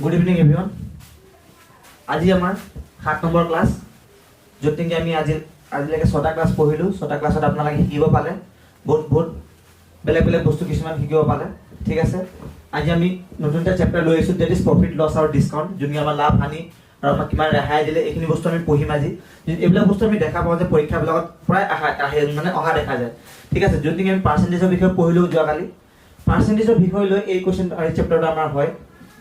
Good evening everyone. আজি আমাৰ 7 number class য'ত নেকি আমি আজিলৈকে 6টা ক্লাছ পঢ়িলো 6টা ক্লাছত আপোনালোকে শিকিব পালে বহুত বেলেগ বেলেগ বস্তু কিছুমান শিকিব পালে ঠিক আছে আজি আমি নতুন এটা চেপ্টাৰ লৈ আহিছো দ্যাট ইজ প্ৰফিট লছ আৰু ডিসকাউন্ট যোনকি আমাৰ লাভ হানি আৰু আমাক কিমান ৰেহাই দিলে এইখিনি বস্তু আমি পঢ়িম আজি এইবিলাক বস্তু আমি দেখা পাওঁ যে পৰীক্ষাবিলাকত প্ৰায় অহা দেখা যায় ঠিক আছে য'ত নেকি আমি পাৰ্চেন্টেজৰ বিষয়ে পঢ়িলো যোৱাকালি পাৰ্চেন্টেজৰ বিষয় লৈ এই কোৱেশ্চন এই চেপ্টাৰটো আমাৰ হয়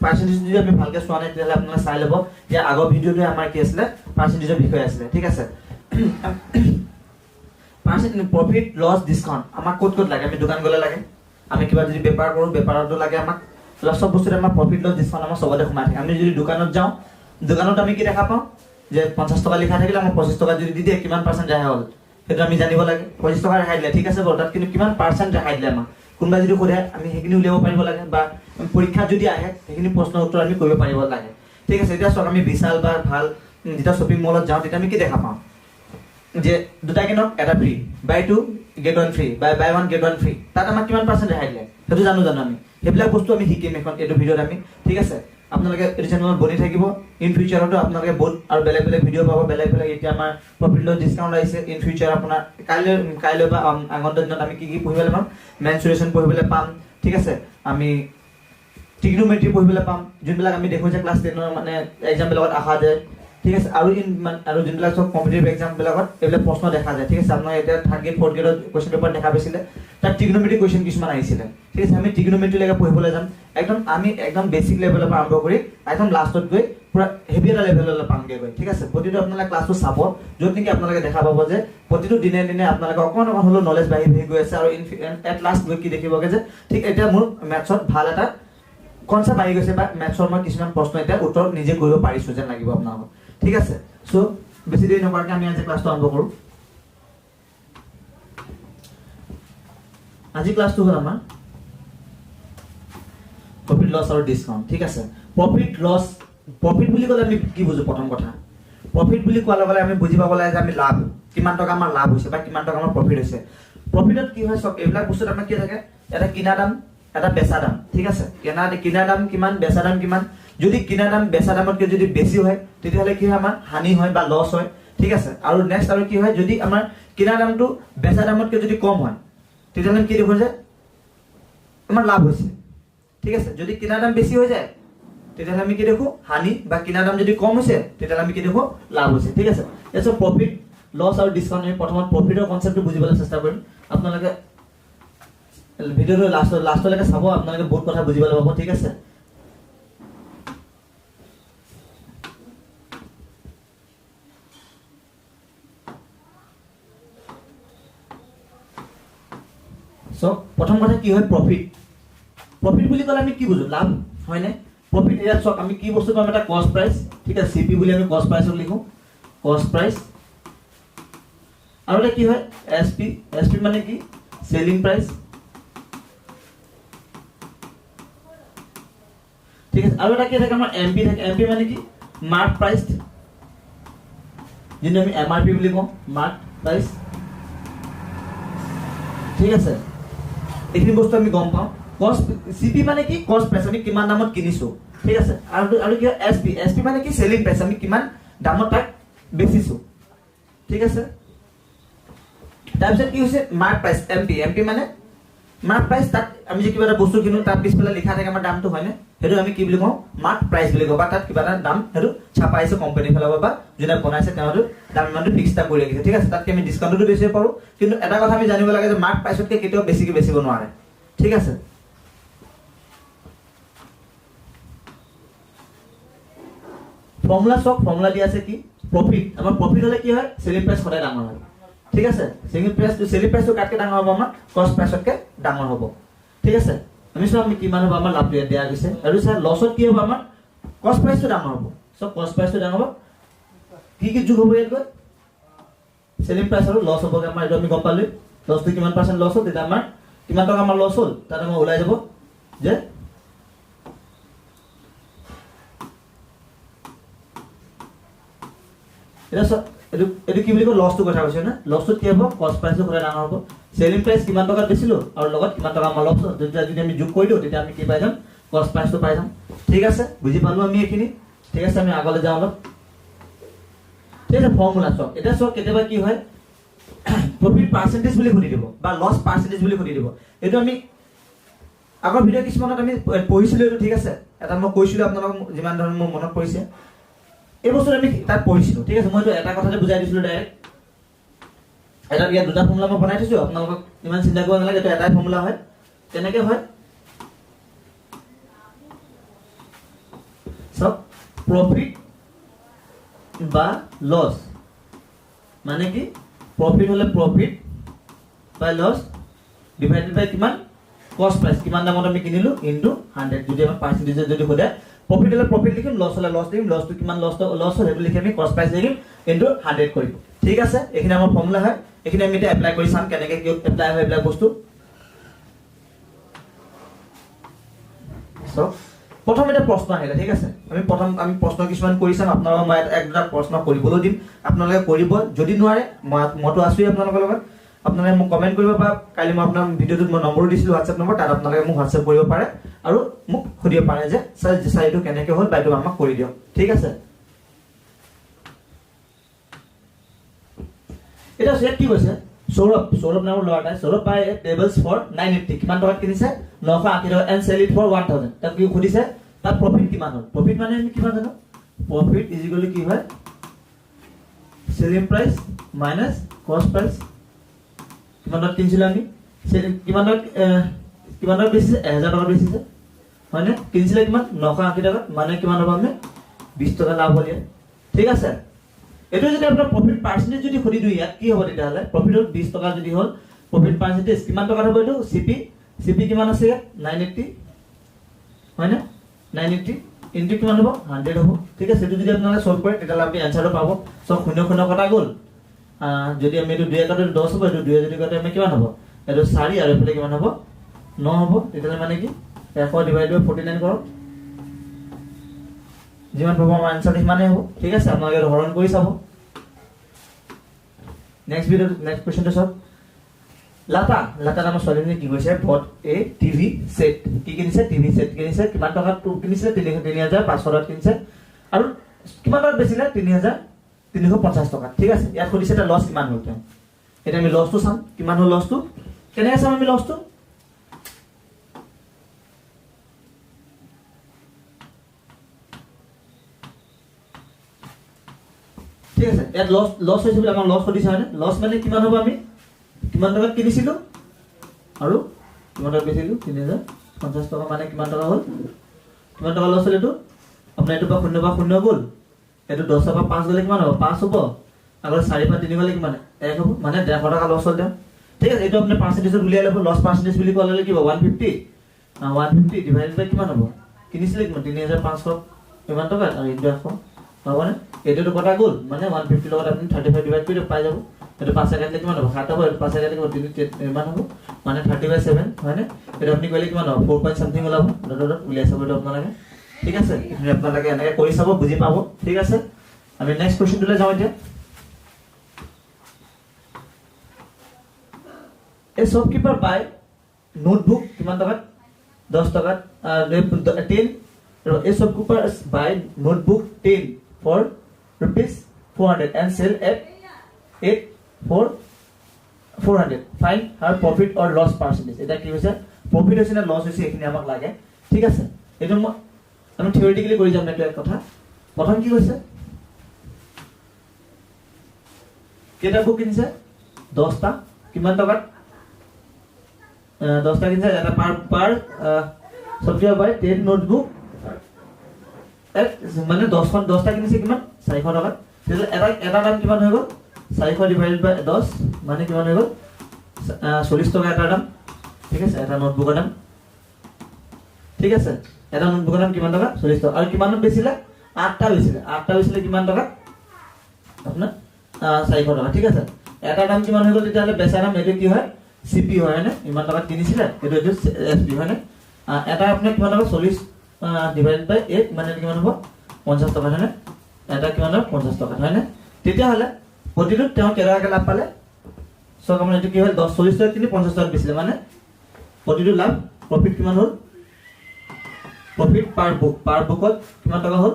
পাৰ্সেন্টেজ যদি আপনি ভালকে চোৱা নাই তেতিয়াহলে আপোনালোকে চাই ল'ব যে আগৰ ভিডিওটো আমাৰ কি আছিল পাৰ্সেন্টেজৰ বিষয় আছিল ঠিক আছে পার্সেন্টেজ প্রফিট লস ডিসকাউন্ট আমাক ক'ত লাগে আমি দোকান গলে লাগে আমি কিবা যদি বেপাৰ কৰো বেপাৰটো লাগে আমাক সব বস্তুৰে আমাৰ প্ৰফিট লস ডিসকাউন্ট আমাৰ সবতে সোমাই থাকে আমি যদি দোকানত যাওঁ দোকানত আমি কি দেখা পাওঁ যে 50 টকা লিখা থাকিলে আমাক 25 টকা যদি দি দিয়ে কিমান পার্সেন্ট ৰেহাই হ'ল সেইটো আমি জানিব লাগে 25 টকা ৰেহাই দিলে ঠিক আছে বৰ্তমান কিন্তু কিমান পাৰ্সেন্ট ৰেহাই দিলে আমাক কোনবা যদি সোধে আমি হেখিনি উলিয়াব পাৰিব লাগে বা পৰীক্ষা যদি আহে হেখিনি প্ৰশ্ন উত্তৰ আমি কৰিব পাৰিব লাগে ঠিক আছে এটা সক আমি বিশাল বা ভাল যেটা শপিং মলত যাওঁ তেতিয়া আমি কি দেখা পাওঁ যে দুটা কিনক এটা ফ্ৰী বাই 2 গেট 1 ফ্ৰী বাই 1 গেট 1 ফ্ৰী তাত আমাক কিমান পাৰ্সেন্ট ৰেহাই দিলে সেইটো জানো আমি হেবিলাক বস্তু আমি শিকিম এখন এটো ভিডিওত আমি ঠিক আছে আপোনালোকে এই চেনেলত বনি থাকিব ইন ফিউচাৰটো আপোনালোকে বহুত আৰু বেলেগ বেলেগ ভিডিও পাব বেলেগ বেলেগ এতিয়া আমাৰ প্ৰফিট লছ ডিসকাউন্ট আহিছে ইন ফিউচাৰ আপোনাৰ কাইলৈ বা আগন্তুক দিনত আমি কি পঢ়িবলৈ পাম মেনচুৰেচন পঢ়িবলৈ পাম ঠিক আছে আমি ট্ৰিগনোমেট্ৰি পঢ়িবলৈ পাম যোনবিলাক আমি দেখো যে ক্লাছ 10 মানে এক্সাম বিলাকত আহা যায় ঠিক আছে আৰু যোনবিলাক সব কম্পিটিটিভ এক্সাম বিলাকত এইবিলাক প্ৰশ্ন দেখা যায় ঠিক আছে আপোনালোকে এটা থাৰ্ড গ্ৰেড ফ'ৰ্থ গ্ৰেডৰ কোৱেশ্চন পেপাৰ দেখা পাইছিলে তাত ট্ৰিগনোমেট্ৰি কোৱেশ্চন কিছুমান আহিছিলে ঠিক আছে আমি ট্ৰিগনোমেট্ৰি লৈকে পঢ়িবলৈ যাম একদম বেসিক লেভেলৰ পৰা আৰম্ভ কৰি একদম লাষ্টত গৈ পুৰা হেভি এটা লেভেললৈ পামগে গৈ ঠিক আছে প্ৰতিটো আপোনালোকে ক্লাছটো চাব য'ত নেকি আপোনালোকে দেখা পাব যে প্ৰতিটো দিনে দিনে আপোনালোকে অকণ হলো নলেজ বাঢ়ি গৈ আছে আৰু এট লাষ্ট গৈ কি দেখিবগে যে ঠিক এতিয়া মোৰ মেথছত ভাল এটা কনসেপ্ট আহি গৈছে বা মেথছৰ মই কিছুমান প্ৰশ্ন এটা উত্তৰ নিজে কৰিব পাৰিছো যেন লাগিব আপোনালোকক ঠিক আছে সো বেছি দেৰি নকৰাকৈ আমি আজি ক্লাছটো আৰম্ভ কৰো আজি ক্লাছটো হ'ল আমাৰ প্ৰফিট লছ আৰু ডিসকাউন্ট ঠিক আছে প্ৰফিট বুলি ক'লে আমি কি বুজো প্ৰথম কথা প্ৰফিট বুলি কোৱাৰ লগে আমি বুজি পাব লাগে যে আমি লাভ কিমান টকা আমাৰ লাভ হৈছে বা কিমান টকা আমাৰ প্ৰফিট হৈছে প্ৰফিটত কি হয় সব এইবিলাক বস্তুত আমাৰ কি থাকে এটা কিনা দাম এটা বেচা দাম ঠিক আছে কিনা দাম কিমান বেচা দাম কিমান যদি কিনা দাম বেচা দামতকৈ যদি বেছি হয় তেতিয়াহলে কি হয় আমাৰ হানি হয় বা লছ হয় ঠিক আছে আৰু নেক্সট আৰু কি হয় যদি আমাৰ কিনা দামটো বেচা দামতকৈ যদি কম হয় তেতিয়াহলে কি দেখো যে আমাৰ লাভ হৈছে ঠিক আছে যদি কিনা দাম বেছি হৈ যায় তেতিয়াহলে আমি কি দেখো হানি বা কিনা দাম যদি কম হৈছে তেতিয়াহলে আমি কি দেখো লাভ হৈছে ঠিক আছে এসব প্ৰফিট লছ আৰু ডিসকাউন্ট আমি প্ৰথমত প্ৰফিটৰ কনসেপ্টটো বুজিবলৈ চেষ্টা কৰিম আপোনালোকে ভিডিওটো লাষ্টলৈকে চাব আপোনালোকে বহুত কথা বুজিবলৈ পাব ঠিক আছে সো প্ৰথম কথা কি হয় প্ৰফিট বুলি ক'লে আমি কি বুজো লাভ হয় নে প্ৰফিট এয়া সক আমি কি বস্তু পাম এটা কস্ট প্ৰাইস ঠিক আছে সিপি বুলি আমি কস্ট প্ৰাইসক লিখো কস্ট প্ৰাইস আৰু এটা কি হয় এসপি মানে কি সেলিং প্ৰাইস ঠিক আছে আৰু এটা কি থাকে আমাৰ এমপি মানে কি মাৰ্ক প্ৰাইস যিটো আমি এমআৰপি বুলি কওঁ মাৰ্ক প্ৰাইস ঠিক আছে এইখিনি বস্তু আমি গম পাওঁ কস্ট সিপি মানে কি কস্ট প্ৰাইস আমি কিমান দামত কিনিছো ঠিক আছে আৰু কি এসপি মানে কি সেলিং প্ৰাইস আমি কিমান দামত তাক বেচিছো ঠিক আছে তাৰপিছত কি হৈছে মাৰ্ক প্ৰাইস এমপি মানে মাৰ্ক প্ৰাইস তাত আমি যে কিবা এটা বস্তু কিনো তাত পিছফালে লিখা থাকে আমাৰ দামটো হয়নে হেতু আমি কি বুলি কওঁ মাৰ্ক প্ৰাইস বুলি কওঁ বা তাত কিবা এটা দাম হেতু ছাপাইছে কোম্পানী ফালৰ পৰা যোনে বনাইছে তেওঁলোকে দাম ইমানটো ফিক্স টা কৰি ৰাখিছে ঠিক আছে তাত আমি ডিসকাউন্টটো বেছি পাৰো কিন্তু এটা কথা আমি জানিব লাগে যে মাৰ্ক প্ৰাইসতকৈ কেতিয়াও বেছিকৈ বেচিব নোৱাৰে ঠিক আছে ফৰ্মুলা দি আছে কি প্ৰফিট আমাৰ প্ৰফিট হলে কি হয় সেলিং প্ৰাইস সদায় ডাঙৰ হয় ঠিক আছে সেলিং প্ৰাইসটো কাটকে ডাঙৰ হ'ব আমাৰ কস্ট প্ৰাইসতকৈ ডাঙৰ হ'ব ঠিক আছে আমি সব আমি কিমান হ'ব আমাৰ লাভ দিয়া গৈছে আৰু স্যাৰ লছত কি হ'ব আমাৰ কস্ট প্ৰাইসটো ডাঙৰ হ'ব সব কস্ট প্ৰাইসটো ডাঙৰ হ'ব কি যোগ হ'ব ইয়াত সেলিং প্ৰাইস আৰু লছ হ'ব আমাৰ এটা আমি গম পালো লছটো কিমান পাৰ্সেন্ট লছ হ'ল তেতিয়া আমাৰ কিমান টকা আমাৰ লছ হ'ল তাত আমাৰ ওলাই যাব যে এটো কি বুলি কয় লছটো কথা কৈছে না লছটো কি হ'ব কস্ট প্ৰাইসটো সদায় ডাঙৰ হ'ব সেলিং প্ৰাইস কিমান টকাত বেচিলো আৰু লগত কিমান টকা আমাৰ লছ হ'ল যদি আমি যোগ কৰি দিও তেতিয়া আমি কি পাই যাম কষ্ট প্ৰাইচটো পাই যাম ঠিক আছে বুজি পালো আমি এইখিনি ঠিক আছে আমি আগলৈ যাওঁ অলপ ঠিক আছে ফৰ্মুলা চক এটা চক কেতিয়াবা কি হয় প্ৰফিট পাৰ্চেন্টেজ বুলি খুলি দিব বা লছ পাৰ্চেন্টেজ বুলি খুলি দিব এইটো আমি আগৰ ভিডিঅ' কিছুমানত আমি পঢ়িছিলো এইটো ঠিক আছে এটা মই কৈছিলো আপোনালোকক যিমান ধৰণৰ মোৰ মনত পৰিছে এই বস্তুটো আমি তাত পঢ়িছিলো ঠিক আছে মই এইটো এটা কথাতে বুজাই দিছিলো ডাইৰেক্ট এটা ইয়াত দুটা ফৰ্মুলা মই বনাই থৈছো আপোনালোকক ইমান চিন্তা কৰিব নালাগে এইটো এটাই ফৰ্মুলা হয় কেনেকৈ হয় সব প্রফিট বা লস মানে কি প্রফিট হলে প্রফিট বাই লস ডিভাইডেড বাই কিমান কস্ট প্রাইস কিমান দামত আমি কিনিলো ইনটু 100 যদি আমাৰ পার্সেন্টেজ যদি হলে প্রফিট হলে প্রফিট লিখিম লস হলে লস লিখিম লস তো কিমান লস হলে সেইটো লিখি আমি কস্ট প্রাইস লিখিম ইনটু 100 কৰিম ঠিক আছে এখানে আমাৰ ফৰ্মুলা হয় এখানে আমি এটা এপ্লাই কৰি চাম কেনেকৈ কি এপ্লাই হয় এপ্লাই বস্তু সো প্ৰথম এটা প্ৰশ্ন আহিলে ঠিক আছে আমি প্ৰশ্ন কিছুমান কৰি চাম আপোনালোকক মই একটা প্ৰশ্ন কৰিবলৈ দিম আপোনালোকে কৰিব যদি নোৱাৰে মইতো আছোই আপোনালোকৰ লগত আপোনালোকে মোক কমেন্ট কৰিব বা কালি মই আপোনাৰ ভিডিঅ'টোত মই নম্বৰ দিছিলো WhatsApp নম্বৰ তাত আপোনালোকে মোক WhatsApp কৰিব পাৰে আৰু মোক সুধিব পাৰে যে স্যাৰ এইটো কেনেকৈ হ'ল বাইদেউ আমাক কৰি দিয়ক ঠিক আছে এটা সেট কি কৈছে সৌৰভ নামৰ ল'ৰাটাই সৌৰভ বাই টেবলছ ফৰ 980 কিমান টকাত কিনিছে 980 টকা এন্ড সেল ইট ফৰ 1000 তাক কি সুধিছে তাত প্ৰফিট কিমান হ'ল প্ৰফিট মানে আমি কিমান জানো প্ৰফিট ইজ ইকুৱেল টু কি হয় সেলিং প্ৰাইস মাইনাস কস্ট প্ৰাইস কিমান টকাত কিনিছিল আমি কিমান টকাত বেচিছে 1000 টকা বেচিছে মানে কিনিছিলে কিমান 980 টকা মানে কিমান হ'ব আমি 20 টকা লাভ হ'ল ঠিক আছে এটো যদি আপোনাৰ প্ৰফিট পাৰ্চেন্টেজ যদি খুলি দিও ইয়াত কি হ'ব তেতিয়া হলে প্ৰফিট 20 টকা যদি হ'ল প্ৰফিট পাৰ্চেন্টেজ কিমান টকা হ'ব এটো সিপি কিমান আছে 980 হয় না 980 ইনটু কিমান হ'ব 100 হ'ব ঠিক আছে এটো যদি আপোনালোকে সলভ কৰে তেতিয়া আপুনি আনসাৰটো পাব সব শূন্য শূন্য কটা গ'ল যদি আমি এটো 2 কাটে 10 হ'ব এটো 2 যদি কাটে আমি কিমান হ'ব এটো 4 আৰু এফালে কিমান হ'ব 9 হ'ব তেতিয়া মানে কি 100 ডিভাইড বাই 49 কৰক যিমান পাব আমাৰ আনসাৰ সিমানে হ'ব ঠিক আছে আপোনালোকে হৰণ কৰি চাব নেক্সট কোৱেশ্চনটো চাওক লাতা নামৰ ছোৱালীজনী কি কৈছে ভট এ টিভি সেট কি কিনিছে টিভি সেট কিনিছে কিমান টকাত কিনিছে 3500 কিনিছে আৰু কিমান টকাত বেচিলে 3350 টকা ঠিক আছে ইয়াত খুলিছে এটা লস কিমান হ'ল তেওঁ এটা আমি লসটো চাম কিমান হ'ল লসটো কেনেকৈ চাম আমি লসটো ঠিক আছে ইয়াত লস হৈছে বুলি আমাৰ লস সুধিছে হয়নে লস মানে কিমান হ'ব আমি কিমান টকাত কিনিছিলো আৰু কিমান টকাত বেচিলো 3050 টকা মানে কিমান টকা হ'ল কিমান টকা লস হ'ল এটো আপোনাৰ এটো পৰা 0 পৰা 0 গ'ল এটো 10 পৰা 5 গ'লে কিমান হ'ব 5 হ'ব আগৰ 4 পৰা 3 গ'লে কিমান 1 হ'ব মানে 150 টকা লস হ'ল তেওঁ ঠিক আছে এটো আপুনি পাৰ্চেন্টেজত উলিয়াই ল'ব লস পাৰ্চেন্টেজ বুলি ক'লে কি হ'ব 150 ডিভাইড বাই কিমান হ'ব কিনিছিলে কিমান 3500 কিমান টকা আৰু ইনটু 100 হবনে এটো কটা গ'ল মানে 150 লগত আপুনি 35 ডিভাইড কৰি পাই যাব এটো 5 সেকেন্ড কিমান হ'ব 7 হ'ব 5 সেকেন্ড কিমান 3 মান হ'ব মানে 30/7 হয়নে এটো আপুনি কইলে কিমান হ'ব 4 পইণ্ট সামথিং ওলাব ডট উলিয়াই চাব এটো আপোনালোকে ঠিক আছে আপুনি আপোনালোকে এনেকৈ কৰি চাব বুজি পাব ঠিক আছে আমি নেক্সট কোৱেশ্চনটোলৈ যাওঁ এতিয়া এ শপকিপাৰ বাই নোটবুক কিমান টকাত 10 টকাত 10 a shopkeeper buy notebook 10 for rupees 400 and sell at 8 for 400 find her profit or loss percentage এটা কি হৈছে profit হৈছে না loss হৈছে এখিনি আমাক লাগে ঠিক আছে এটো আমি থিওৰিটিক্যালি কৰি যাম এটা কথা প্ৰথম কি হৈছে কেটা বুক কিনছে 10 টা কিমান টকাত 10 টা কিনছে এটা পার shopkeeper buy 10 notebook মানে 10 টা কিনিছে কিমান 400 টকা তেলে এটা দাম কিমান হৈ গ'ল 400 ডিভাইডেড বাই 10 মানে কিমান হৈ গ'ল 40 টকা এটা দাম ঠিক আছে এটা নোটবুকৰ দাম ঠিক আছে এটা নোটবুকৰ দাম কিমান টকা 40 টকা আৰু কিমান বেচিলে 8টা বেচিলে কিমান টকা আপোনাৰ 400 টকা ঠিক আছে এটা দাম কিমান হৈ গ'ল তেতিয়ালে বেচা দাম এটো কি হয় সিপি হয় না ইমান টকা কিনিছিলে এটো এসপি হয় না এটা আপোনাৰ কিমান টকা 40 ডিভাইড বাই 8 মানে কিমান হ'ব 50 টকা হয় না এটা কিমান হ'ব 50 টকা হয় না তেতিয়া হলে প্ৰতিটো তেওঁ কেৰাকে লাভ পালে সো আমাৰ এটো কি হ'ল 10 40 টকা কিনি 50 টকা বেচিলে মানে প্ৰতিটো লাভ প্ৰফিট কিমান হ'ল প্ৰফিট পাৰ বুকত কিমান টকা হ'ল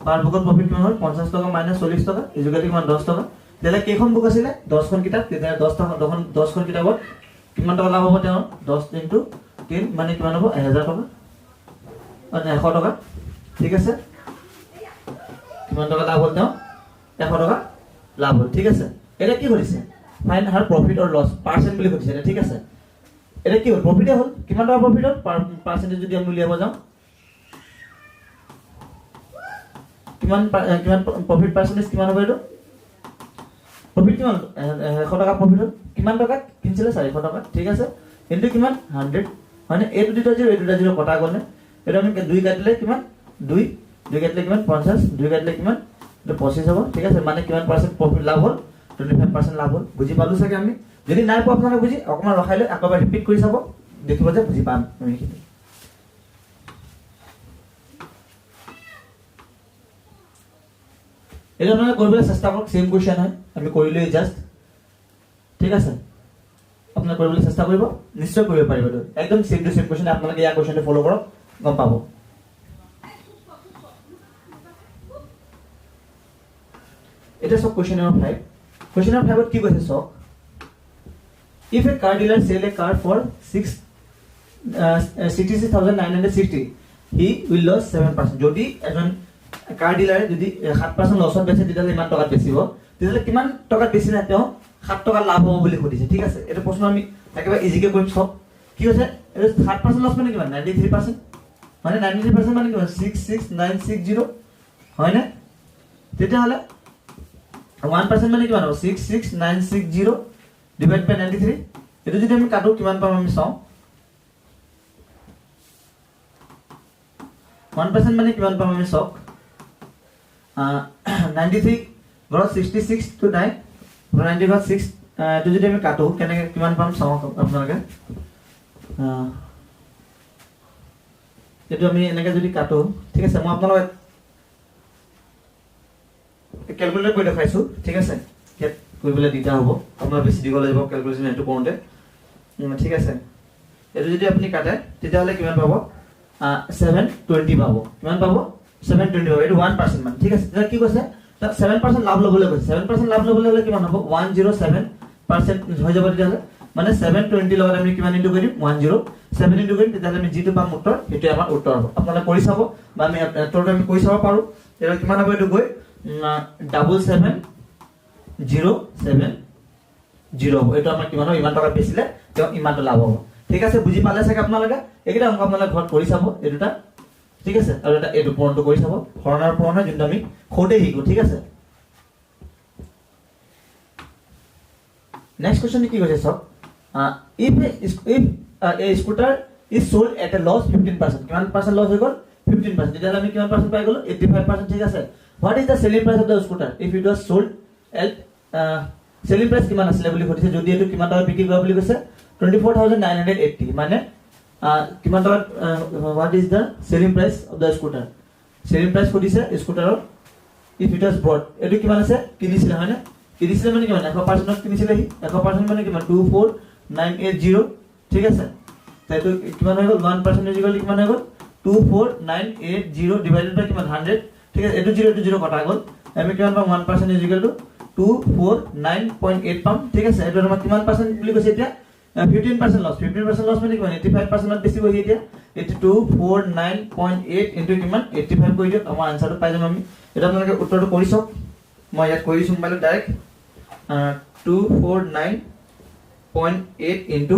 পাৰ বুকত প্ৰফিট কিমান হ'ল 50 টকা মাইনাছ 40 টকা ইজুকেল কিমান 10 টকা তেলে কেইখন বুক আছিলে 10খন কিতাপ তেতিয়া 10খন কিতাপত কিমান টকা লাভ হ'ব তেওঁৰ 10 ইনটু 3 মানে কিমান হ'ব 1000 টকা মানে 100 টকা ঠিক আছে কিমান টকা লাভ হ'ল তেওঁ 100 টকা লাভ হ'ল ঠিক আছে এটা কি কৰিছে find her profit or loss percent বুলি কৈছে ঠিক আছে এটা কি হ'ল প্রফিটে হ'ল কিমান টকা প্রফিট হ'ল পার্সেন্টেজ যদি আমি উলিয়াব যাও কিমান প্রফিট পার্সেন্টেজ কিমান হ'ব এটো প্রফিট কিমান 100 টকা প্রফিট হ'ল কিমান টকা কিনছিলে 400 টকা ঠিক আছে ইনটু কিমান 100 মানে এ টু দিটা 0 এ টু দিটা 0 কটা গলে এটা আমি 2 কাটিলে কিমান 2 কাটিলে কিমান 50 2 কাটিলে কিমান এটা 25 হ'ব ঠিক আছে মানে কিমান পার্সেন্ট প্রফিট লাভ হ'ল 25% লাভ হ'ল বুজি পালো সাকে আমি যদি নাই পোৱা আপোনালোকে বুজি অকমান ৰখাইলে আকবাৰ ৰিপিট কৰি চাব দেখিব যে বুজি পাম আমি কি এটা আপোনালোকে কৰিবলৈ চেষ্টা কৰক সেম কোৱেশ্চন হয় আমি কৰিলে জাস্ট ঠিক আছে আপোনালোকে কৰিবলৈ চেষ্টা কৰিব নিশ্চয় কৰিব পাৰিব একদম সেম টু সেম কোৱেশ্চন আপোনালোকে ইয়া কোৱেশ্চনটো ফলো কৰক গম পাব এটা সব কোৱেশ্চন নম্বৰ 5 Question number 5 কি কৈছে সক if a car dealer sell a car for 66,960 he will lose 7% যদি এজন কাৰ ডিলাৰে যদি 7% লছত বেচে তেতিয়া ইমান টকা বেচিব তেতিয়া কিমান টকা বেচি না তেওঁ 7 টকা লাভ হ'ব বুলি কৈছে ঠিক আছে এটা প্ৰশ্ন আমি একেবাৰে ইজিকে কৰিম সব কি হৈছে 7% লছ মানে কিমান 93% মানে 93% মানে কিমান 66960 হয় না তেতিয়া হলে 1% মানে কিমান হ'ব 66960 ডিভাইড বাই 93 এটো যদি আমি কাটো কিমান পাম আমি চাও 1% মানে কিমান পাম আমি চাওক 93 ঘৰত 66 to 9 90 ঘৰত 6 এটো যদি আমি কাটো কেনে কিমান পাম চাও আপোনালোকে এটো আমি এনেকে যদি কাটো ঠিক আছে মই আপোনালোকক ক্যালকুলেটর কৰি দেখাইছো ঠিক আছে কেট কৰিবলৈ দিগদাৰ হ'ব আপোনাৰ বেছি দিব লাগিব ক্যালকুলেশন এটো কৰোতে ঠিক আছে এটো যদি আপুনি কাটে তেতিয়া হলে কিমান পাব 720 পাব কিমান পাব 720 পাব এটো 1% মান ঠিক আছে এটা কি কৈছে 7% লাভ লবলৈ কৈছে 7% লাভ লবলৈ হলে কিমান হ'ব 107% হৈ যাব তেতিয়া হলে মানে 720 লগত আমি কিমান ইনটু কৰিম 107 ইনটু কৰিম তেতিয়া আমি যেটো পাম উত্তৰ এটো আমাৰ উত্তৰ হ'ব আপোনালোকে কৰি চাব বা আমি উত্তৰটো আমি কৈ চাব পাৰো এটা কিমান হ'ব এটো গৈ 7707 এটা আমাৰ কিমান হ'ব ইমান টকা বেচিলে তেওঁ ইমান লাভ হ'ব ঠিক আছে বুজি পালে সাকে আপোনালোকে একেটা অংক আপোনালোকে ঘৰত কৰি চাব এটোটা ঠিক আছে আৰু এটা এটো পূৰণটো কৰি চাব হৰণৰ পূৰণ হয় যোনটো আমি খোটে হিকো ঠিক আছে নেক্সট কোৱেশ্চন কি কৈছে সব if a scooter is sold at a loss 15% কিমান পার্সেন্ট লস হৈ গল 15% তেতিয়া আমি কিমান পার্সেন্ট পাই গলো 85% ঠিক আছে what is the selling price of the scooter if it was sold at selling price কিমান আছিল বুলি কৈছে যদি এটো কিমান টকা বিক্ৰী কৰা বুলি কৈছে 24980 মানে কিমান টকা what is the selling price of the scooter selling price কৈছে স্কুটাৰৰ if it was bought এটো কিমান আছে কিনিছিল হয় না কিনিছিল মানে কিমান 100% কিনিছিল 100% মানে কিমান 24980 ঠিক আছে তাই তো কিমান হৈ গল 1% ইকুয়াল কিমান হৈ গল 24980 ডিভাইডেড বাই কিমান 100 ঠিক আছে এটো 0 to 0 কটা গল আমি কিমান পাম 1% ইকুয়াল টু 249.8 পাম ঠিক আছে এটো আমাৰ কিমান পার্সেন্ট বুলি কৈছে এতিয়া 15% লস 15% লস মানে কিমান 85% ত বেছি হৈ এতিয়া 249.8 ইনটু কিমান 85 কৰি দিও আমাৰ আনসাৰটো পাই যাম আমি এটা আপোনালোকে উত্তৰটো কৰি চাওক মই ইয়াত কৰিছো মোবাইলত ডাইৰেক্ট 249.8 ইনটু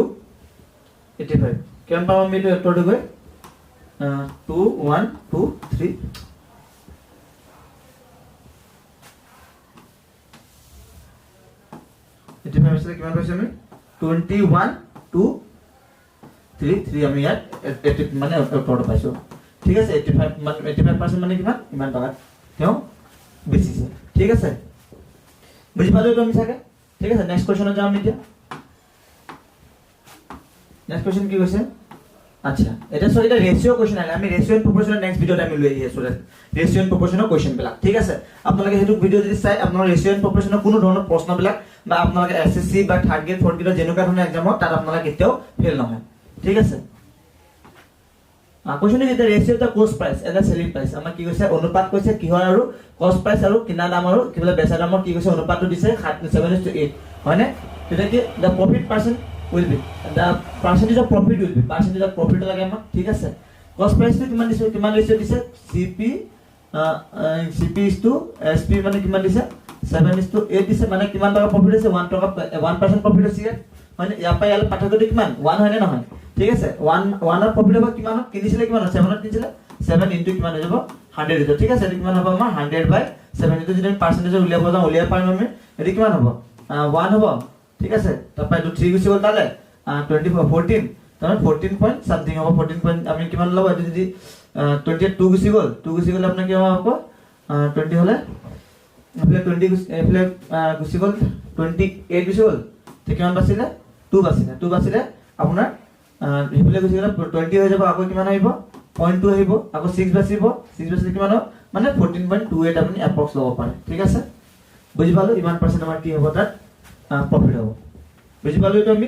85 কিমান পাম আমি উত্তৰটো গৈ 2123 85 আছে কিমান পাইছো আমি 21233 আমি ইয়াত মানে উত্তৰটো পাইছো ঠিক আছে 85% মানে কিমান ইমান টকা তেওঁ বেচিছে ঠিক আছে বুজি পালো তো আমি সাকে ঠিক আছে নেক্সট কোৱেশ্চনত যাম এতিয়া নেক্সট কোৱেশ্চন কি কৈছে আচ্ছা এটা সো এটা রেশিও কোশ্চেন আছে আমি রেশিও এন্ড প্রপোর্শন নেক্সট ভিডিওতে আমি লৈ আহি আছো রেশিও এন্ড প্ৰপোৰ্শনৰ কোশ্চেন বিলাক ঠিক আছে আপোনালোকে হেতু ভিডিও যদি চাই আপোনালোকৰ ৰেশিও এন্ড প্ৰপোৰ্শনৰ কোনো ধৰণৰ প্ৰশ্ন বিলাক বা আপোনালোকে এসএসসি বা থাৰ্ড গ্ৰেড ফ'ৰ্থ গ্ৰেডৰ যেনেকুৱা ধৰণৰ এক্সামত তাত আপোনালোকে কেতিয়াও ফেল নহয় ঠিক আছে question is the ratio' of the cost price and the selling price. আমাৰ কি কৈছে অনুপাত কৈছে কিহৰ আৰু কষ্ট প্ৰাইচ আৰু কিনা দাম আৰু কি বোলে বেচা দামৰ কি কৈছে অনুপাতটো দিছে 7:8 হয়নে? তেতিয়া কি the profit percent will be the percentage of profit will be percentage of profit লাগে আমাক ঠিক আছে। কষ্ট প্ৰাইচটো কিমান ৰেচিঅ' দিছে CP is to SP মানে কিমান দিছে 7:8 দিছে মানে কিমান টকা প্ৰফিট আছে 1 টকা 1% প্ৰফিট আছে মানে ইয়াৰ পৰা ইয়ালৈ পাৰ্থক্যটো কিমান 1 হয় নে নহয় ঠিক আছে 1 ৰ প্ৰফিট হ'ব কিমান কিনিছিলে কিমান 7 ত কিনিছিলে 7 ইনটু কিমান হৈ যাব 100 হৈ যাব ঠিক আছে। এটো কিমান হ'ব আমাৰ 100/7 এটো যদি আমি পাৰ্চেন্টেজ উলিয়াব যাওঁ উলিয়াব পাৰিম আমি এটো কিমান হ'ব 1 হ'ব ঠিক আছে। তাৰপৰা এটো 3 গুচি গ'ল তালে 14 তাৰমানে 14 পইণ্ট সামথিং হ'ব 14 পইণ্ট আমি কিমান ল'ব এটো যদি 22 গুচি গ'ল আপোনাৰ কি হ'ব 20 হলে এফলে 20 গুচি গ'ল 28 গুচি গ'ল ঠিক কিমান বাছিলে 2 বাছিলে আপোনাৰ এফলে গুচি গ'ল 20 হৈ যাব আকৌ কিমান আহিব 0.2 আহিব আকৌ 6 বাচিব 6 বাচিলে কিমান হ'ব মানে 14.28 আপুনি এপ্ৰক্স ল'ব পাৰে ঠিক আছে। বুজি পালো ইমান পাৰ্চেন্ট আমাৰ কি হ'ব তাত প্ৰফিট হ'ব বুজি পালো এইটো আমি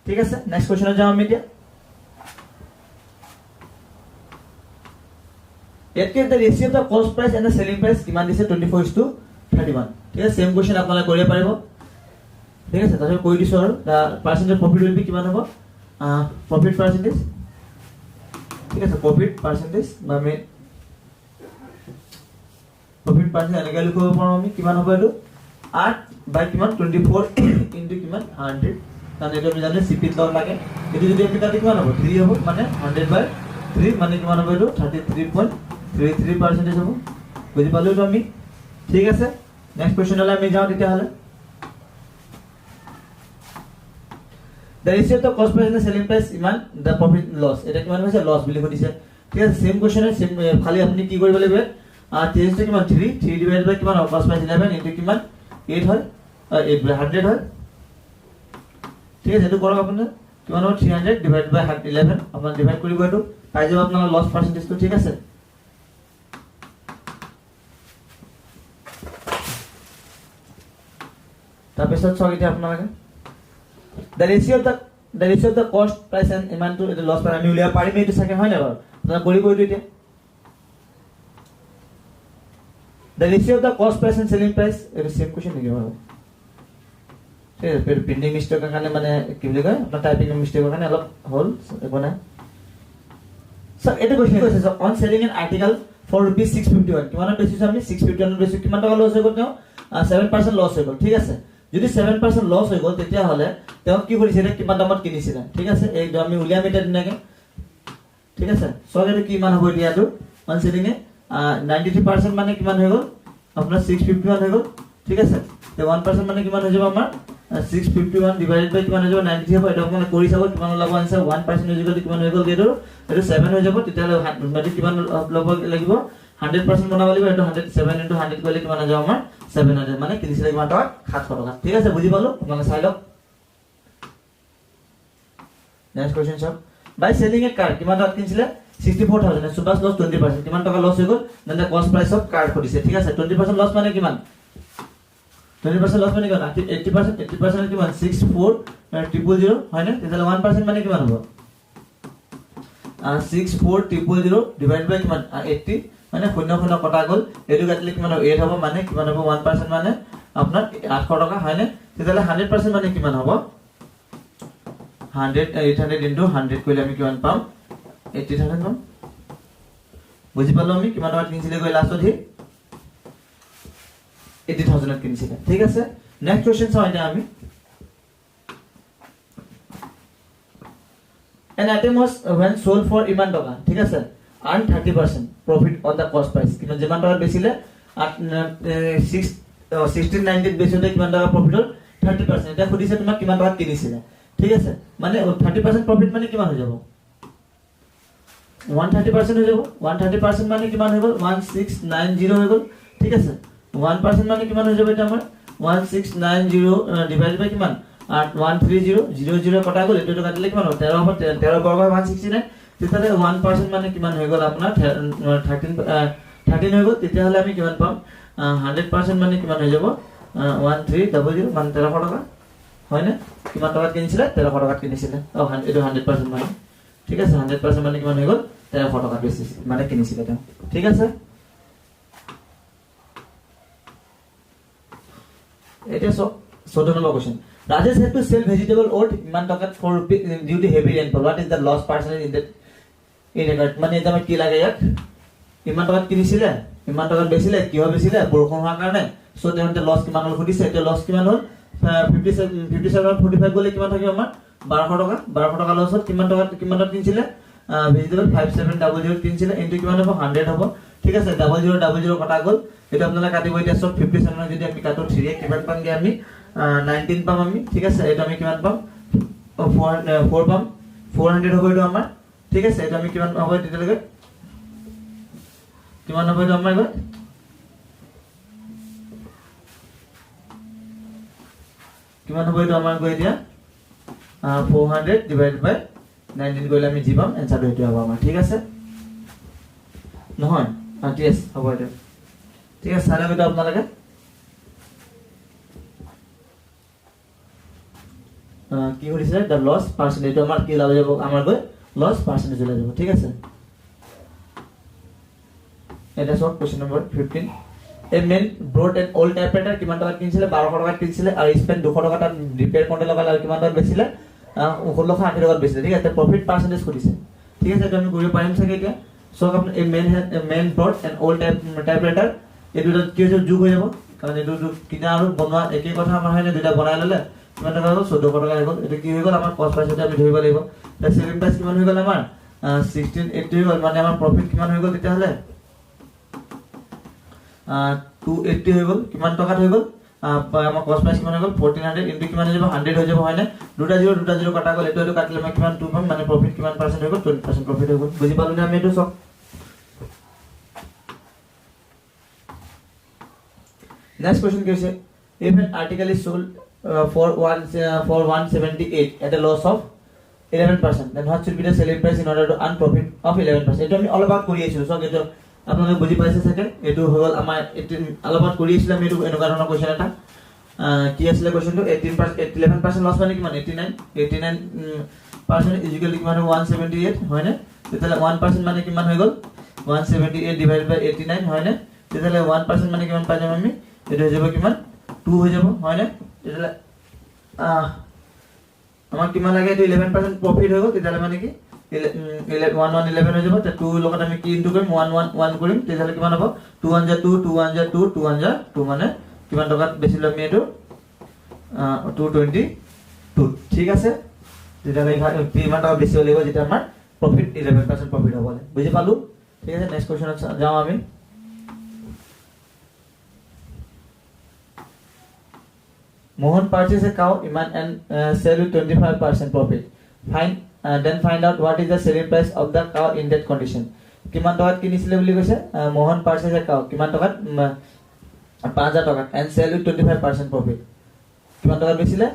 ঠিক আছে। নেক্সট কোৱেশ্চনত যাওঁ আমি এতিয়া ইয়াতকে the ratio' of the cost price and the selling price কিমান দিছে 24:31 ঠিক আছে। সেম কোৱেশ্চন আপোনালোকে কৰিব পাৰিব ঠিক আছে। তাৰপিছত কৈ দিছো আৰু the percentage profit will be কিমান হ'ব প্ৰফিট পাৰ্চেন্টেজ ঠিক আছে। প্ৰফিট পাৰ্চেন্টেজ বা আমি প্ৰফিট পাৰ্চেন্টেজ এনেকৈ লিখিব পাৰোঁ আমি কিমান হ'ব এইটো 8 কিমান 24 ইনটু কিমান 100 কাৰণ এইটো আমি জানো CP ত লাগে এইটো যদি আমি তাতে কিমান হ'ব 3 হ'ব মানে 100/3 মানে কিমান হ'ব এইটো 33.33% হ'ব বুজি পালো এইটো আমি ঠিক আছে। নেক্সট কোৱেশ্চনলৈ আমি যাওঁ তেতিয়াহ'লে the ratio of the cost price and the selling price ইমান the profit loss এটা কিমান হৈছে লস বুলি কৈছে ঠিক আছে। সেম কোৱেশ্চন সেম খালি আপুনি কি কৰিব লাগিব চেঞ্জটো কিমান 3 ডিভাইডেড বাই কিমান cost price 11 ইনটু কিমান 8 হয় 100 হয় ঠিক আছে। এটো কৰক আপুনি কিমান হ'ব 300 ডিভাইডেড বাই 11 আপুনি ডিভাইড কৰিব এটো পাই যাব আপোনাৰ লস পাৰ্চেন্টেজটো ঠিক আছে। তাৰপিছত চাওক এতিয়া আপোনালোকে the ratio of the cost price and ইমান to the loss per আমি উলিয়াব পাৰিম এইটো চাগে হয় না বাৰু আপোনাক কৰিব এইটো এতিয়া the ratio of the cost price and selling price এটা সেম কোৱেশ্চন নেকি বাৰু ঠিক আছে। প্ৰিন্টিং মিস্টেকৰ কাৰণে মানে কি বুলি কয় আপোনাৰ টাইপিং মিস্টেকৰ কাৰণে অলপ হ'ল একো নাই। সো এটা কোৱেশ্চন কৈছে on selling an article for rupees 651 কিমানৰ বেচিছ আমি 651 বেচিছ কিমান টকা লছ হৈ গ'ল তেওঁ 7% লছ হৈ গ'ল ঠিক আছে। যদি 7% লস হৈ গ'ল তেতিয়াহ'লে তেওঁ কি কৰিছিলে কিমান দামত কিনিছিলে ঠিক আছে। এই আমি উলিয়াম এটা দিনাকে ঠিক আছে। সগেটো কিমান হ'ব এতিয়াটো অন সেলিং এ 93% মানে কিমান হৈ গ'ল আপোনাৰ 651 হৈ গ'ল ঠিক আছে। তে 1% মানে কিমান হৈ যাব আমাৰ 651 ডিভাইডেড বাই কিমান হৈ যাব 93 হ'ব। এটা মানে কৰি চাব কিমান ওলাব আনসাৰ 1% হৈ গ'ল কিমান হৈ গ'ল এটো 7 হৈ যাব তেতিয়াহ'লে মানে কিমান ল'ব লাগিব 100% বনাব লাগিব এটো 107 * 100 কৰিলে কিমান হৈ যাব আমাৰ 700 মানে কিনিছিলে কিমান টকা 700 টকা ঠিক আছে। বুজি পালো আপোনালোকে চাই লওক। নেক্সট কোৱেশ্চন চাওক বাই সেলিং এ কার কিমান টকা কিনিছিলে 64000 সুবাস লস 20% কিমান টকা লস হৈ গ'ল দেন দ্য কষ্ট প্ৰাইস অফ কাৰ্ড কৰিছে ঠিক আছে। 20% লস মানে কিমান 20% লস মানে কিমান 80% কিমান 64000 হয় না তেতিয়াহ'লে 1% মানে কিমান হ'ব 64000 ডিভাইড বাই কিমান 80 মানে 00 কটা গ'ল এটো কাটিলে কিমান 8 হ'ব মানে কিমান হ'ব 1% মানে আপোনাৰ 800 টকা হয় না তেতিয়াহ'লে 100% মানে কিমান হ'ব 800 into 100 কৰিলে আমি কিমান পাম 80000 পাম বুজি পালো আমি কিমান টকা কিনিছিলে গৈ লাষ্টত হি 80000 কিনিছিলে ঠিক আছে। নেক্সট কোৱেশ্চন চাও এতিয়া আমি an item was when sold for ইমান টকা ঠিক আছে earn 30% profit on the cost price কিমান যিমান টকা বেচিলে 1690 বেচোতে কিমান টকা প্ৰফিট হ'ল 30%। এটা খুদিছে তোমাক কিমান টকা কিনিছিলে ঠিক আছে মানে 30% প্ৰফিট মানে কিমান হৈ যাব 130% হৈ যাব 130% মানে কিমান হৈ গ'ল 1690 হৈ গ'ল ঠিক আছে। 1% মানে কিমান হৈ যাব এটা আমাৰ 1690 ডিভাইড বাই কিমান 130 কটা গ'ল এটো কাটিলে কিমান হ'ব 13 হ'ব 13 বৰ্গ 169 তেতিয়ালে 1% মানে কিমান হৈ গ'ল আপোনাৰ 13 হৈ গ'ল তেতিয়াহ'লে আমি কিমান পাম 100% মানে কিমান হৈ যাব 1300 মানে 1300 টকা হয় না কিমান টকা কিনিছিলে 1300 টকা কিনিছিলে এটো 100% মানে ঠিক আছে 100% মানে কিমান হৈ গ'ল 1300 টকা বেচিছিল মানে কিনিছিলে তেওঁ ঠিক আছে এতিয়া 14 number question Rajesh had to sell vegetable oat ইমান টকাত 4 rupees due to heavy rainfall what is the loss percentage in that মানে এটা কি লাগে ইয়াক ইমান টকাত কিনিছিলে ইমান টকাত বেচিলে কিয় বেচিলে বৰষুণ হোৱাৰ কাৰণে সো তেন্তে লস কিমান হল খুদিছে এটা লস কিমান হল 57 গলে কিমান থাকিব আমাৰ 1200 টকা লছত কিমানত কিনিছিলে ভেজিটেবল 5700 কিনিছিলে ইনটু কিমান হ'ব 100 হ'ব ঠিক আছে 0000 কটা গল এটা আপোনালা কাটিব এতিয়া সব 57 যদি আমি কাটো 3 কিমান পামগে আমি 19 পাম আমি ঠিক আছে এটা আমি কিমান পাম 4 পাম 400 হ'ব এটা আমাৰ ঠিক আছে এটা আমি কিমান হ'ব তেতিয়ালৈকে কিমান হ'ব এটা আমাৰ কিমান হ'ব এটা আমাৰ গৈ দিয়া 400 divided by 19 গলে আমি জি পাম এনসারটো এটো হ'ব আমাৰ ঠিক আছে নহয় টিএস হ'ব এটা ঠিক আছে সাৰা এটা আপোনালোকে কি কৰিছে দা লস পাৰ্সেন্টেজ আমাৰ কি লাভ যাব আমাৰ গৈ লস পাৰ্সেন্টেজ লাভ যাব ঠিক আছে এটা সব question number 15 A man brought an old typewriter কিমান টকা কিনিছিলে 1200 টকা কিনিছিলে আৰু স্পেন্ড 200 টকা তাত ৰিপেয়াৰ কৰোঁতে লগালে আৰু কিমান টকা বেচিলে 1680 টকা বেচিলে ঠিক আছে প্ৰফিট পাৰ্সেন্টেজ কৰিছে ঠিক আছে এটা আমি কৰিব পাৰিম চাগে এতিয়া সো আপুনি a man brought an old typewriter এটো কি হৈছে যোগ হৈ যাব কাৰণ এটো কিনা আৰু বনোৱা একেই কথা আমাৰ হয়নে দুটা বনাই ললে কিমান টকা হ'ল 1400 টকা হৈ গ'ল এটা কি হৈ গ'ল আমাৰ কষ্ট প্ৰাইসতে আমি ধৰিব লাগিব তা সেলিং প্ৰাইস কিমান হৈ গ'ল আমাৰ 1680 হৈ গ'ল মানে আমাৰ প্ৰফিট কিমান হৈ গ'ল তেতিয়া হলে 280 হৈ গ'ল কিমান টকাত হৈ গ'ল আমাৰ কষ্ট প্ৰাইস কিমান হৈ গ'ল 1400 ইনটু কিমান হৈ যাব 100 হৈ যাব হয়নে দুটা জিরো কাটা গ'ল এটো কাটিলে মই কিমান 2 পাম মানে প্ৰফিট কিমান পাৰ্সেন্ট হৈ গ'ল 20% প্ৰফিট হৈ গ'ল বুজি পালো নে আমি এটো সব Next question is if an article is sold for 178 at a loss of 11% then what should be the selling price in order to earn profit of 11% এটা আমি অলপমান কৰি আছো সো এটো আপোনালোকে বুজি পাইছে থাকে এটো হল আমাৰ অলপমান কৰি আছিলাম এটো এনেকুৱা ধৰণৰ কোৱেশ্চন এটা কি আছিল কোৱেশ্চনটো 11% লস মানে কিমান 89% is equal to কিমান 178 হয় না তেতিয়ালে 1% মানে কিমান হৈ গ'ল 178 divided by 89 হয় না তেতিয়ালে 1% মানে কিমান পাই যাম আমি এটা হৈ যাব কিমান 2 হৈ যাব হয় না তেতিয়ালে আমাৰ কিমান লাগে এটো 11% প্ৰফিট হৈ গ'ল তেতিয়ালে মানে কি 11 হৈ যাব তে 2 লগত আমি কি ইনটু কৰিম 1 কৰিম তেতিয়ালে কিমান হ'ব 2 1 2 2 1 2 2 1 2 মানে কিমান টকাত বেছিলো আমি এটো 222 ঠিক আছে তেতিয়ালে কিমান টকা বেছি হলিব যেটা আমাৰ প্রফিট 11% প্রফিট হ'ব বুজি পালো ঠিক আছে নেক্সট কোশ্চেন যাও আমি Mohan purchased a cow and sell with 25% profit. Then find out what is the selling price of the cow in that condition. কিমান টকাত কিনিছিলে বুলি কৈছে মোহন purchased a cow কিমান টকাত 5000 টকাত and sell with 25% profit. কিমান টকাত বেচিলে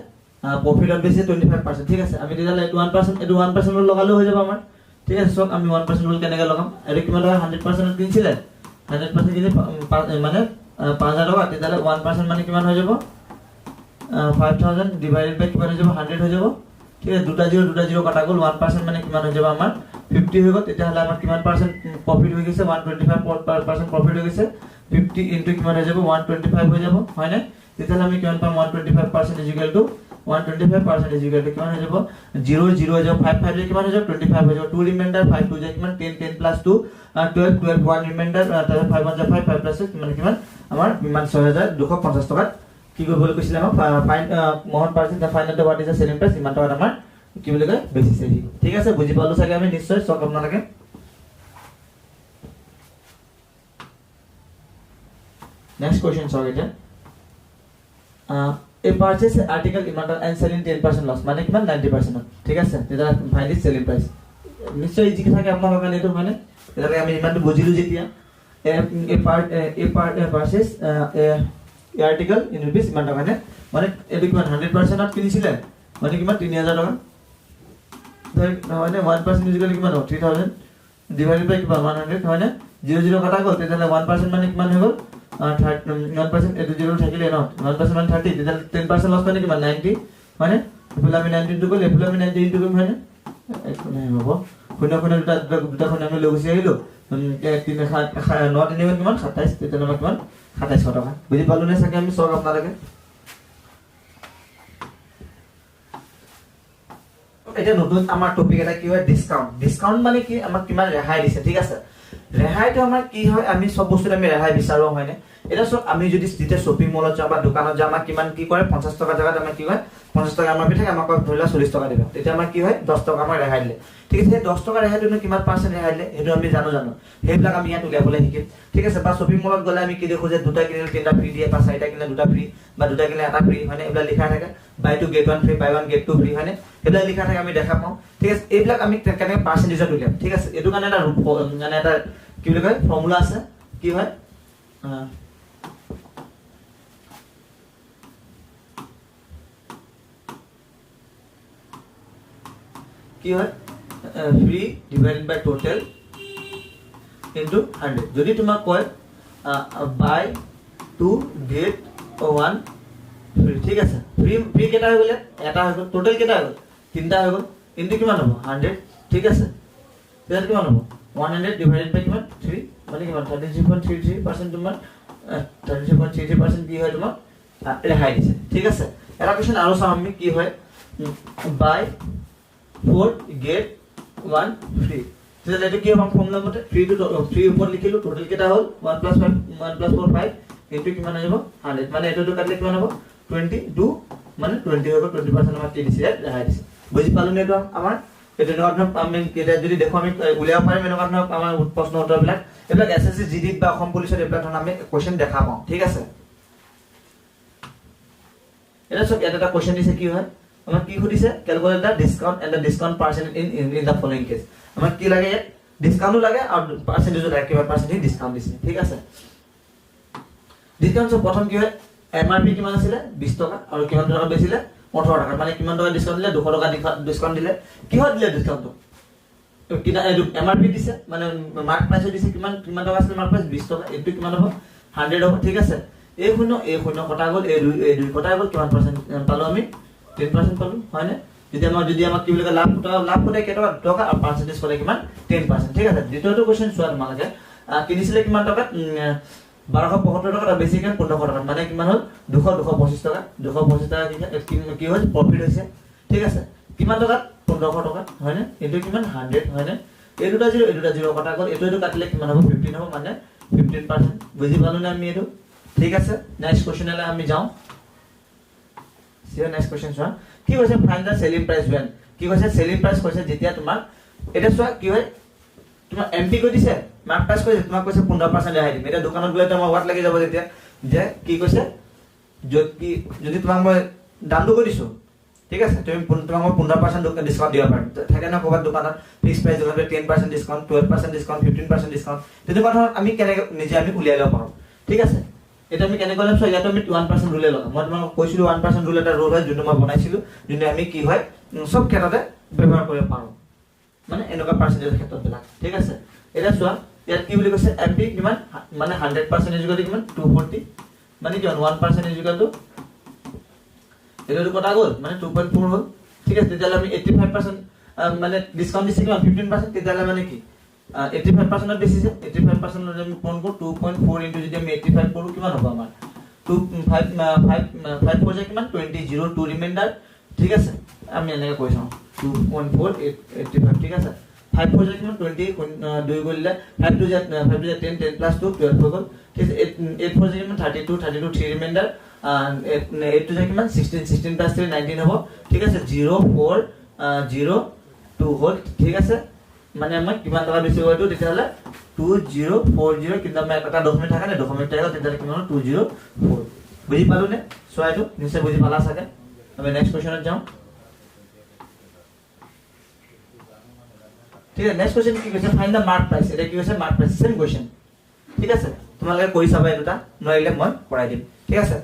প্রফিটত বেচি 25% ঠিক আছে আমি দিলে 1% এটো 1% লগালে হৈ যাব আমাৰ ঠিক আছে সব আমি 1% রুল কেনেকৈ লগাম এটো কিমান টকা 100% কিনিছিলে 100% কিনি মানে 5000 টকা তেতিয়ালে 1% মানে কিমান হৈ যাব 5000 divided by কিমান হৈ যাব 100 হৈ যাব ঠিক আছে দুটা জিরো কাটা গ'ল 1% মানে কিমান হৈ যাব আমাৰ 50 হৈ গ'ল তেতিয়া হলে আমাৰ কিমান পার্সেন্ট প্রফিট হৈ গৈছে 125% প্রফিট হৈ গৈছে 50 ইনটু কিমান হৈ যাব 125 হৈ যাব হয় না তেতিয়ালে আমি কিমান পাম 125% is equal to 125% is equal to কিমান হৈ যাব 0 হৈ যাব 5 5 কিমান হৈ যাব 25 হৈ যাব 2 রিমাইন্ডার 5 2 কিমান 10 10 plus 2 12 12 1 রিমাইন্ডার 5 1 5 5 plus 6 মানে কিমান আমাৰ কিমান 6250 টকা কি কৰিব কৈছিল আমাক fine Mohan per cent da final what is the selling price ইমান টকা আমাৰ কি বুলি কয় বেচিছে ঠিক আছে বুজি পালো চাগে আমি নিশ্চয় সব আপোনালোকে নেক্সট কোশ্চেন সব এটা a purchase article immortal and selling 10% loss মানে কিমান 90% ঠিক আছে তেতিয়া ফাইনাল সেলিং প্রাইস নিশ্চয় ইজি থাকে আপোনালোকৰ এটো মানে তেতিয়া আমি ইমানটো বুজিলো যেতিয়া a purchase article in rupees ইমান টকা মানে এটো কিমান 100% ত কিনিছিলে মানে কিমান 3000 টকা মানে 1% ইকুয়াল কিমান হ'ব 3000 ডিভাইডেড বাই কিমান 100 হয় না 00 কাটা গ'ল তেতিয়ালে 1% মানে কিমান হৈ গ'ল 1% এটো 0 থাকিলে ন 1% মানে 30 তেতিয়ালে 10% লস মানে কিমান 90 মানে এফালে আমি 90 ইনটু কৰিলে এফালে আমি 90 ইনটু কৰিম হয় না একো নাই হ'ব শূন্য শূন্য দুটা শূন্য আমি লৈ গুচি আহিলো 9 3 কিমান 27 তেতিয়া আমাৰ কিমান 2700 টকা বুজি পালো নে চাগে আমি সব আপোনালোকে এটা নতুন আমাৰ টপিক এটা কি হয় ডিসকাউন্ট মানে কি আমাক কিমান ৰেহাই দিছে ঠিক আছে ৰেহাইটো আমাৰ কি হয় আমি সব বস্তু আমি ৰেহাই বিচাৰো হয়নে এটা সব আমি যদি যেতিয়া শপিং মলত যাওঁ বা দোকানত যাওঁ আমাৰ কিমান কি কৰে 50 টকা জায়গাত আমাৰ কি হয় 50 টকা আমাৰ পিঠা আমাক ধৰিলা 40 টকা দিব তেতিয়া আমাৰ কি হয় 10 টকা আমাৰ ৰেহাই দিলে ঠিক আছে 10 টকা ৰেহাইটো কিমান পাৰ্চেন্ট ৰেহাই দিলে সেইটো আমি জানো সেইবিলাক আমি ইয়াত উলিয়াবলৈ শিকিম ঠিক আছে বা শপিং মলত গলে আমি কি দেখো যে দুটা কিনিলে তিনটা ফ্ৰী দিয়ে বা চাৰিটা কিনিলে দুটা ফ্ৰী বা দুটা কিনিলে এটা ফ্ৰী হয়নে এইবিলাক লিখা থাকে buy two get one free buy one get two free হয়নে এইবিলাক লিখা থাকে আমি দেখা পাওঁ ঠিক আছে এইবিলাক আমি কেনেকৈ পাৰ্চেন্টেজত উলিয়াম ঠিক আছে এইটো কাৰণে এটা মানে এটা কি বুলি কয় ফৰ্মুলা আছে কি হয় কি হয় ফ্ৰী ডিভাইডেড বাই টোটাল ইনটু 100 যদি তোমাক কয় বাই 2 গেট 1 ফ্ৰী ঠিক আছে ফ্ৰী কেটা হৈ গলে এটা হৈ গল টোটাল কেটা হৈ গল তিনটা হৈ গল ইনটু কিমান হ'ব 100 ঠিক আছে তেতিয়া কিমান হ'ব 100 ডিভাইডেড বাই কিমান 3 মানে কিমান 33.33% তোমাৰ 33.33% কি হয় তোমাৰ ৰেহাই দিছে ঠিক আছে এটা কোৱেশ্চন আৰু চাম আমি কি হয় বাই 4 get 1 free তেতিয়া এটা কি হ'ব ফৰ্মুলা মতে 3 টু 3 ওপৰত লিখিলো টোটাল কেটা হ'ল 1 + 5 1 + 4 5 ইনটু কিমান আহিব 100 মানে এটো কাটলে কিমান হ'ব 22 মানে 20 হৈ গ'ল 20% আমাৰ কি দিছে ৰেহাই দিছে বুজি পালো নে তো আমাৰ এটো নট আমি কেটা যদি দেখো আমি উলিয়াব পাৰিম এনেকুৱা ধৰণৰ আমাৰ প্ৰশ্ন উত্তৰবিলাক এইবিলাক এসএসসি জিডি বা অসম পুলিচৰ এইবিলাক ধৰণৰ আমি কোৱেশ্চন দেখা পাওঁ ঠিক আছে এটা সব এটা কোৱেশ্চন দিছে কি হয় আমাৰ কি সুধিছে calculate the discount and the discount percent in the following case আমাৰ কি লাগে ডিসকাউন্টও লাগে আৰু পাৰ্সেন্টেজও লাগে কিমান পাৰ্সেন্টেজ ডিসকাউন্ট দিছে ঠিক আছে ডিসকাউন্ট প্ৰথম কি হয় এমআৰপি কিমান আছিল 20 টকা আৰু কিমান টকা বেছিলে 18 টকা মানে কিমান টকা ডিসকাউন্ট দিলে 200 টকা ডিসকাউন্ট দিলে কি হয় দিলে ডিসকাউন্টটো তো কিনা এমআরপি দিছে মানে মার্ক প্রাইস দিছে কিমান কিমান টকা আছিল মার্ক প্রাইস 20 টকা এটো কিমান হ'ব 100 হ'ব ঠিক আছে এই শূন্য কটা গল এই দুই কটা গল কিমান পার্সেন্ট পালো আমি 10% পালো হয় না যদি আমাক কি বুলি লাভ কোটা কেটা টকা আৰু পাৰ্সেন্টেজ কৰে কিমান 10% ঠিক আছে দ্বিতীয়টো কোশ্চেন সোৱা তোমালোকে কিনিছিলে কিমান টকা 1275 টকা আৰু বেছি কিমান 1500 টকা মানে কিমান হল 225 টকা 225 টকা কি হ'ল প্ৰফিট হৈছে ঠিক আছে কিমান টকা 1500 টকা হয় না এটো কিমান 100 হয় না এই দুটা জিরো কটা গল এটো কাটিলে কিমান হ'ব 15 হ'ব মানে 15% বুজি পালো না আমি এটো ঠিক আছে নেক্সট কোশ্চেনলে আমি যাও See next question sir কি কৈছে find da selling price when কি কৈছে সেলিং প্রাইস কৈছে যেতিয়া তোমাৰ এটা সোৱা কি হয় তোমাৰ এমপি কৈ দিছে মাৰ্ক প্ৰাইস কৈছে তোমাক কৈছে 15% ৰেহাই দিম এটা দোকানত গলে তোমাৰ ওয়াট লাগি যাব যেতিয়া যে কি কৈছে যদি তোমাক মই দামটো কৈ দিছো ঠিক আছে তুমি তোমাক মই 15% ডিসকাউন্ট দিব পাৰিম থাকে না ক'বাত দোকানত ফিক্স প্রাইস দোকানত 10% ডিসকাউন্ট 12% ডিসকাউন্ট 15% ডিসকাউন্ট তেনে কথা আমি কেনে নিজে আমি উলিয়াই লব পাৰো ঠিক আছে এটা আমি কেনে কৰিম সো ইয়াত আমি 1% ৰুলে লগাম মই তোমাক কৈছিলো 1% ৰুল এটা ৰুল হয় যোনটো মই বনাইছিলো যোনটো আমি কি হয় সব ক্ষেত্ৰতে ব্যৱহাৰ কৰিব পাৰো মানে এনেকুৱা পাৰ্চেন্টেজৰ ক্ষেত্ৰত বিলাক ঠিক আছে এটা সোৱা ইয়াত কি বুলি কৈছে এমপি কিমান মানে 100% ইকুৱেল কিমান 240 মানে কিমান 1% ইকুৱেল টু এটো কটা গল মানে 2.4 হল ঠিক আছে তেতিয়ালে আমি 85% মানে ডিসকাউন্ট দিছি কিমান 15% তেতিয়ালে মানে কি 85% অত বেছি যে 85% লৈ আমি কোন কো 2.4 ইনটু যদি আমি 85 কৰো কিমান হ'ব আমাৰ 5 পজে কিমান 2002 ৰিমাইন্ডাৰ ঠিক আছে আমি এনেকৈ কৈছো 2.485 ঠিক আছে 5 পজে কিমান 20 2 গলিলে 5 টু 10 10 প্লাস 2 12 হৈ গল ঠিক আছে 8 পজে কিমান 32 3 ৰিমাইন্ডাৰ 8 টু কিমান 16 প্লাস 3 19 হ'ব ঠিক আছে 0402 হ'ল ঠিক আছে মানে আমাক কিমান টকা বেছি হয়তো তেতিয়ালে 2040 কিন্তু আমি এটা ডকুমেন্ট থাকে না ডকুমেন্ট থাকে তেতিয়ালে কিমান 204 বুজি পালো নে সোয়াইটো নিশ্চয় বুজি পালা সাকে আমি নেক্সট কোশ্চেনত যাও ঠিক আছে নেক্সট কোশ্চেন কি কৈছে ফাইন্ড দা মার্ক প্রাইস এটা কি কৈছে মার্ক প্রাইস সেম কোশ্চেন ঠিক আছে তোমালোকে কৰি চাবা এটা নইলে মই পঢ়াই দিম ঠিক আছে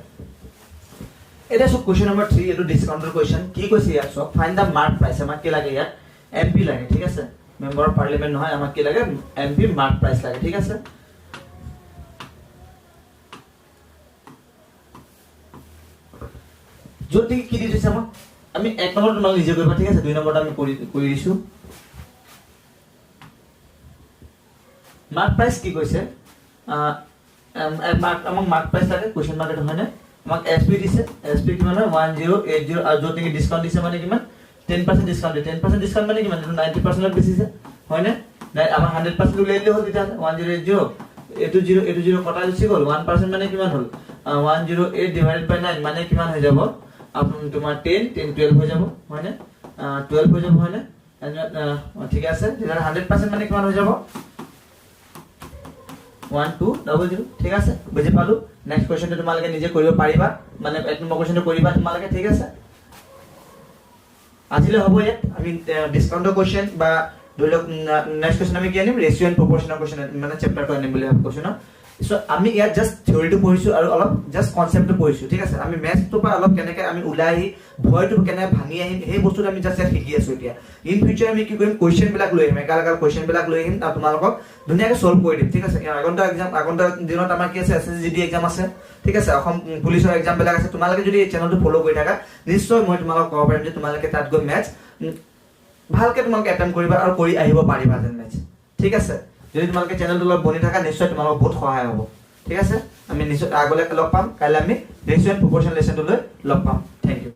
এটা সব কোশ্চেন নম্বৰ 3 এটো ডিসকাউন্টৰ কোশ্চেন কি কৈছে ইয়াত সব ফাইন্ড দা মার্ক প্রাইস আমাক কি লাগে ইয়াত এমপি লাগে ঠিক আছে মেম্বার অফ পার্লামেন্ট নহয় আমাক কি লাগে এমপি মার্ক প্রাইস লাগে ঠিক আছে যদি কি দিছে আমাক আমি এক নম্বৰ তোমাক নিজে কৰিবা ঠিক আছে দুই নম্বৰটা আমি কৰি দিছো মাৰ্ক প্ৰাইচ কি কৈছে আমাক মাৰ্ক প্ৰাইচ লাগে কোৱেশ্চন মাৰ্ক এটা হয়নে আমাক এছপি দিছে এছপি কিমান হয় 1080 আৰু য'ত নেকি ডিসকাউন্ট দিছে মানে কিমান 10% ডিসকাউন্ট 10% ডিসকাউন্ট মানে কিমান 90% ত বেছিছে হয়নে নাই আমাৰ 100% উলাই দিলে হ'ল তেতিয়া 1080 এইটো 0 কটা গুচি গ'ল 1% মানে কিমান হ'ল 108 ডিভাইডেড বাই 9 মানে কিমান হৈ যাব তোমাৰ 10 12 হৈ যাব হয়নে 12 হৈ যাব হয়নে ঠিক আছে তেতিয়া 100% মানে কিমান হৈ যাব 1200 ঠিক আছে বুজি পালো নেক্সট কোৱেশ্চনটো তোমালোকে নিজে কৰিব পাৰিবা মানে এক নম্বৰ কোৱেশ্চনটো কৰিবা তোমালোকে ঠিক আছে আজিলে হ'ব ইয়াত আমি ডিসকাউন্টৰ কোৱেশ্চন বা ধৰিলক নেক্সট কোৱেশ্চন আমি কি আনিম ৰেশিও এণ্ড প্ৰপৰচনৰ কোৱেশ্চন মানে চেপ্টাৰটো আনিম বুলি ভাবিছো না সো আমি ইয়াত জাস্ট থিওৰিটো পঢ়িছো আৰু অলপ জাস্ট কনসেপ্টটো পঢ়িছো ঠিক আছে আমি ম্যাথটো পৰা অলপ কেনেকৈ আমি ওলাই ভয়টো কেনেকৈ ভাঙি আহিম সেই বস্তুটো আমি জাস্ট শিকি আছো এতিয়া ইন ফিউচাৰ আমি কি কৰিম কোৱেশ্চন বিলাক লৈ আহিম একাল কোৱেশ্চন বিলাক লৈ আহিম আৰু তোমালোকক ধুনীয়াকৈ সলভ কৰি দিম ঠিক আছে আগন্তুক দিনত আমাৰ কি আছে এসএসজি এক্সাম আছে ঠিক আছে অসম পুলিচৰ এক্সাম বিলাক আছে তোমালোকে যদি এই চেনেলটো ফলো কৰি থাকা নিশ্চয় মই তোমালোকক ক'ব পাৰিম যে তোমালোকে তাত গৈ ম্যাথ ভালকে তোমালোকে এটেম্প কৰিবা আৰু কৰি আহিব পাৰিবা যেন ম্যাথ ঠিক আছে যদি তোমালোকে চেনেলটো লগ বনি থাকা নিশ্চয় তোমালোক বহুত সহায় হ'ব ঠিক আছে আমি নিশ্চয় আগলৈ লগ পাম কাইলৈ আমি ৰেশিও এণ্ড প্ৰপৰচন লেসনটো লৈ লগ পাম থ্যাংক ইউ